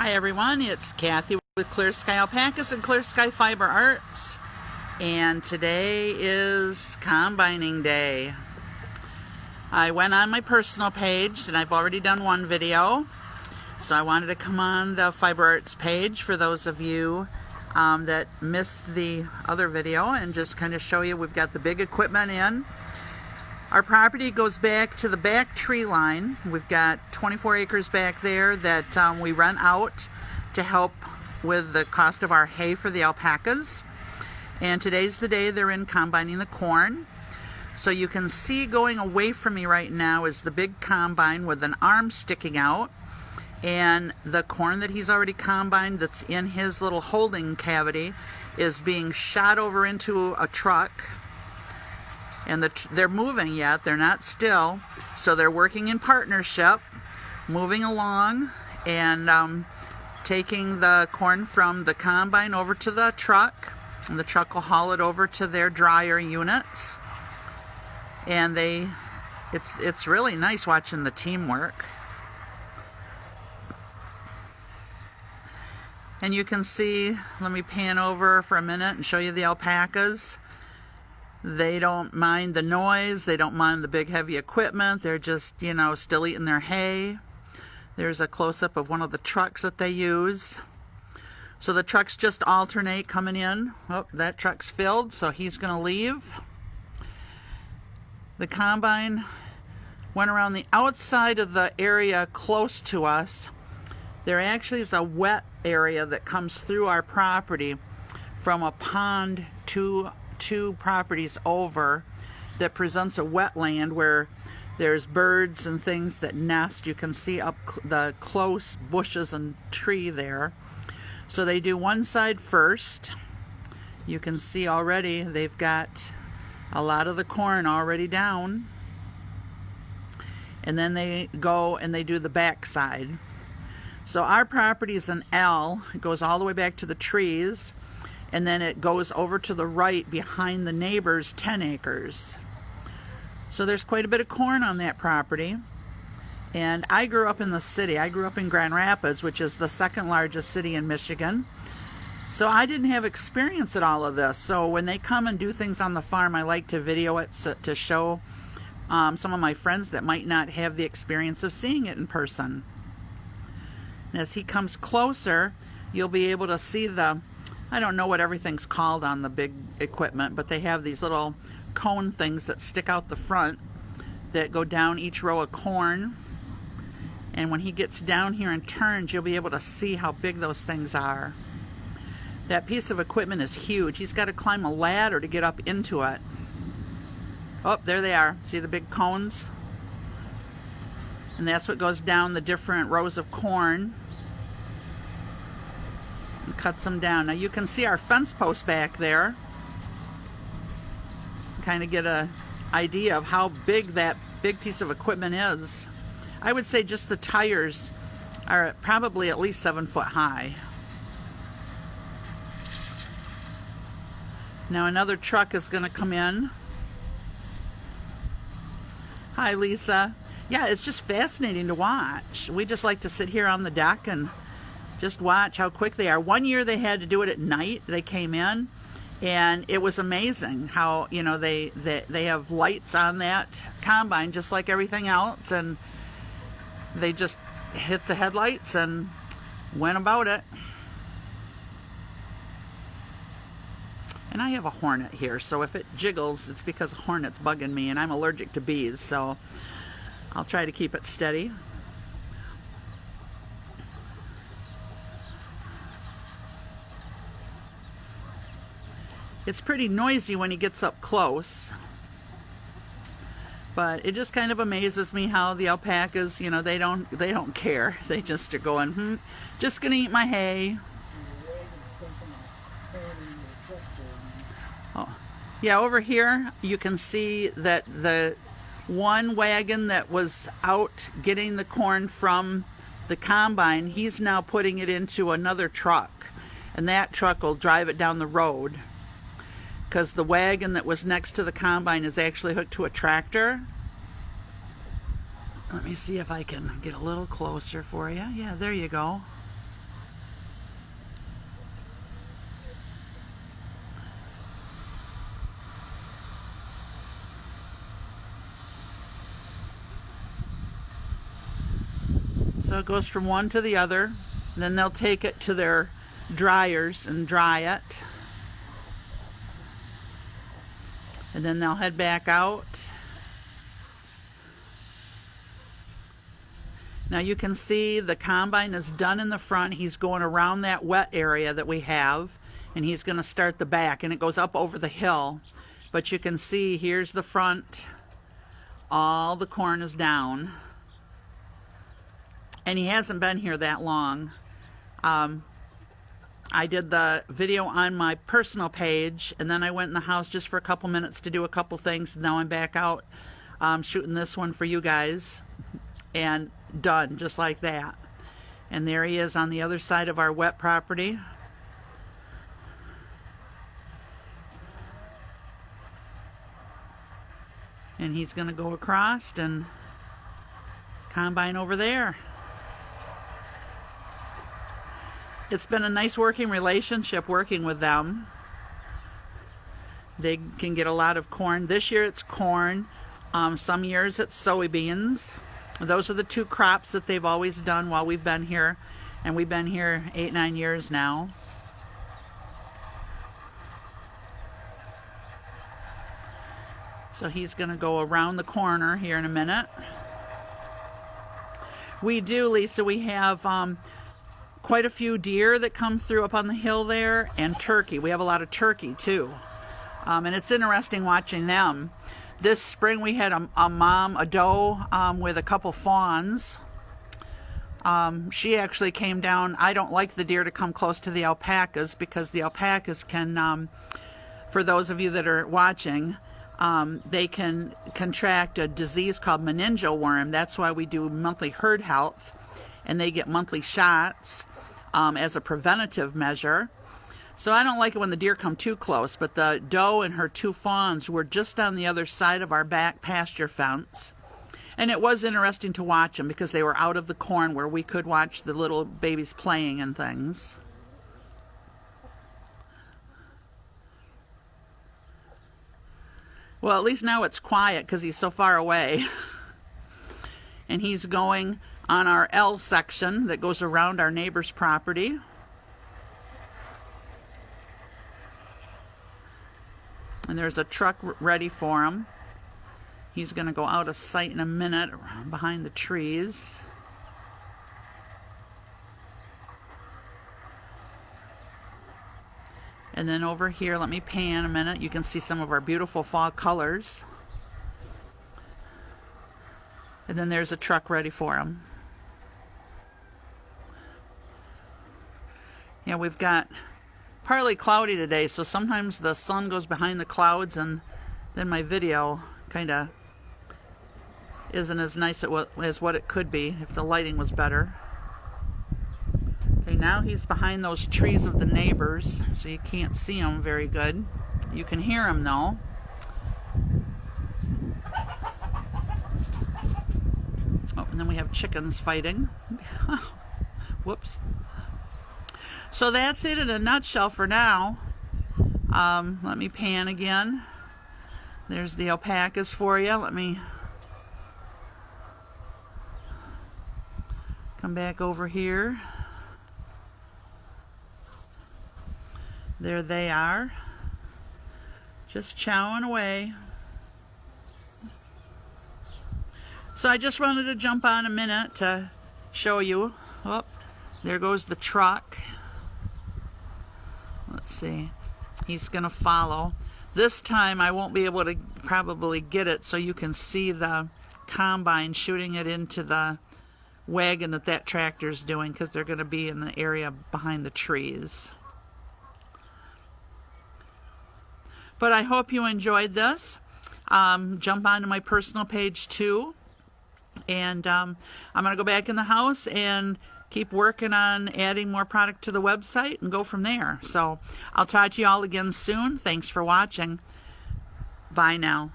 Hi everyone, it's Kathy with Clear Sky Alpacas and Clear Sky Fiber Arts, and today is combining day. I went on my personal page and I've already done one video, so I wanted to come on the Fiber Arts page for those of you that missed the other video and just kind of show you we've got the big equipment in. Our property goes back to the back tree line. We've got 24 acres back there that we rent out to help with the cost of our hay for the alpacas. And today's the day they're in combining the corn. So you can see going away from me right now is the big combine with an arm sticking out. And the corn that he's already combined that's in his little holding cavity is being shot over into a truck. And they're moving yet, they're not still, so they're working in partnership, moving along and taking the corn from the combine over to the truck, and the truck will haul it over to their dryer units. And it's really nice watching the teamwork. And you can see, let me pan over for a minute and show you the alpacas. They don't mind the noise, they don't mind the big heavy equipment, they're just, still eating their hay. There's a close-up of one of the trucks that they use. So the trucks just alternate coming in. Oh, that truck's filled, so he's going to leave. The combine went around the outside of the area close to us. There actually is a wet area that comes through our property from a pond to two properties over that presents a wetland where there's birds and things that nest. You can see up the close bushes and tree there. So they do one side first. You can see already they've got a lot of the corn already down. And then they go and they do the back side. So our property is an L. It goes all the way back to the trees. And then it goes over to the right behind the neighbor's 10 acres. So there's quite a bit of corn on that property. And I grew up in the city. I grew up in Grand Rapids, which is the second largest city in Michigan. So I didn't have experience at all of this. So when they come and do things on the farm, I like to video it to show some of my friends that might not have the experience of seeing it in person. And as he comes closer, you'll be able to see I don't know what everything's called on the big equipment, but they have these little cone things that stick out the front that go down each row of corn. And when he gets down here and turns, you'll be able to see how big those things are. That piece of equipment is huge. He's got to climb a ladder to get up into it. Oh, there they are. See the big cones? And that's what goes down the different rows of corn. And cuts them down. Now you can see our fence post back there. Kind of get an idea of how big that big piece of equipment is. I would say just the tires are probably at least 7 foot high. Now another truck is going to come in. Hi Lisa. Yeah, it's just fascinating to watch. We just like to sit here on the deck and just watch how quick they are. One year they had to do it at night. They came in and it was amazing how, they have lights on that combine just like everything else, and they just hit the headlights and went about it. And I have a hornet here, so if it jiggles, it's because a hornet's bugging me, and I'm allergic to bees, so I'll try to keep it steady. It's pretty noisy when he gets up close, but it just kind of amazes me how the alpacas, they don't care. They just are going, just gonna eat my hay. Oh, yeah, over here you can see that the one wagon that was out getting the corn from the combine, he's now putting it into another truck, and that truck will drive it down the road. Because the wagon that was next to the combine is actually hooked to a tractor. Let me see if I can get a little closer for you. Yeah, there you go. So it goes from one to the other. Then they'll take it to their dryers and dry it. And then they'll head back out. Now you can see the combine is done in the front. He's going around that wet area that we have, and he's going to start the back, and it goes up over the hill. But you can see here's the front. All the corn is down. And he hasn't been here that long. I did the video on my personal page, and then I went in the house just for a couple minutes to do a couple things. Now I'm back out shooting this one for you guys, and done just like that. And there he is on the other side of our wet property. And he's going to go across and combine over there. It's been a nice working relationship working with them. They can get a lot of corn. This year it's corn. Some years it's soybeans. Those are the two crops that they've always done while we've been here. And we've been here 8-9 years now. So he's going to go around the corner here in a minute. We do, Lisa, we have quite a few deer that come through up on the hill there, and turkey. We have a lot of turkey too. And it's interesting watching them. This spring we had a doe with a couple fawns. She actually came down. I don't like the deer to come close to the alpacas because the alpacas can, for those of you that are watching, they can contract a disease called meningeal worm. That's why we do monthly herd health, and they get monthly shots as a preventative measure. So I don't like it when the deer come too close, but the doe and her two fawns were just on the other side of our back pasture fence. And it was interesting to watch them because they were out of the corn where we could watch the little babies playing and things. Well, at least now it's quiet because he's so far away. And he's going on our L section that goes around our neighbor's property. And there's a truck ready for him. He's going to go out of sight in a minute behind the trees. And then over here, let me pan a minute. You can see some of our beautiful fall colors. And then there's a truck ready for him. Yeah, we've got partly cloudy today, so sometimes the sun goes behind the clouds and then my video kind of isn't as nice as what it could be if the lighting was better. Okay, now he's behind those trees of the neighbors, so you can't see him very good. You can hear him though. Oh, and then we have chickens fighting. Whoops. So that's it in a nutshell for now. Let me pan again. There's the alpacas for you. Let me come back over here. There they are. Just chowing away. So I just wanted to jump on a minute to show you. Oh, there goes the truck. Let's see. He's going to follow. This time I won't be able to probably get it so you can see the combine shooting it into the wagon that tractor's doing because they're going to be in the area behind the trees. But I hope you enjoyed this. Jump onto my personal page too. And I'm going to go back in the house and keep working on adding more product to the website and go from there. So I'll talk to you all again soon. Thanks for watching. Bye now.